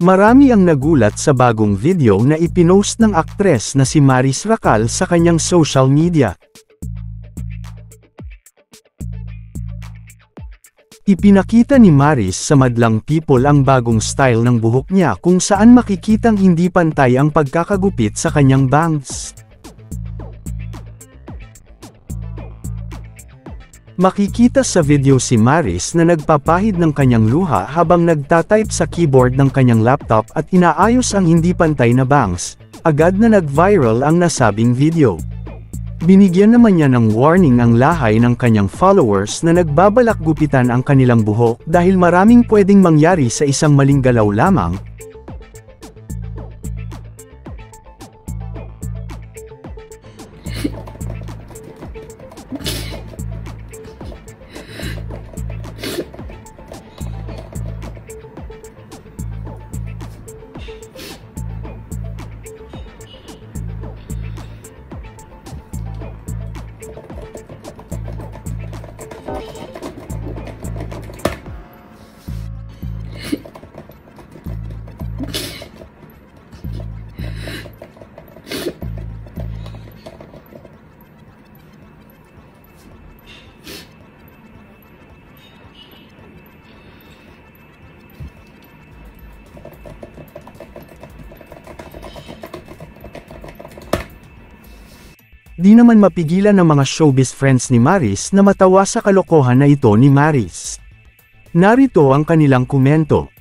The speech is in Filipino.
Marami ang nagulat sa bagong video na ipinost ng aktres na si Maris Racal sa kanyang social media. Ipinakita ni Maris sa madlang people ang bagong style ng buhok niya kung saan makikitang hindi pantay ang pagkakagupit sa kanyang bangs. Makikita sa video si Maris na nagpapahid ng kanyang luha habang nagtatype sa keyboard ng kanyang laptop at inaayos ang hindi pantay na bangs. Agad na nag-viral ang nasabing video. Binigyan naman niya ng warning ang lahay ng kanyang followers na nagbabalak gupitan ang kanilang buhok dahil maraming pwedeng mangyari sa isang maling galaw lamang. Di naman mapigilan ng mga showbiz friends ni Maris na matawa sa kalokohan na ito ni Maris. Narito ang kanilang komento.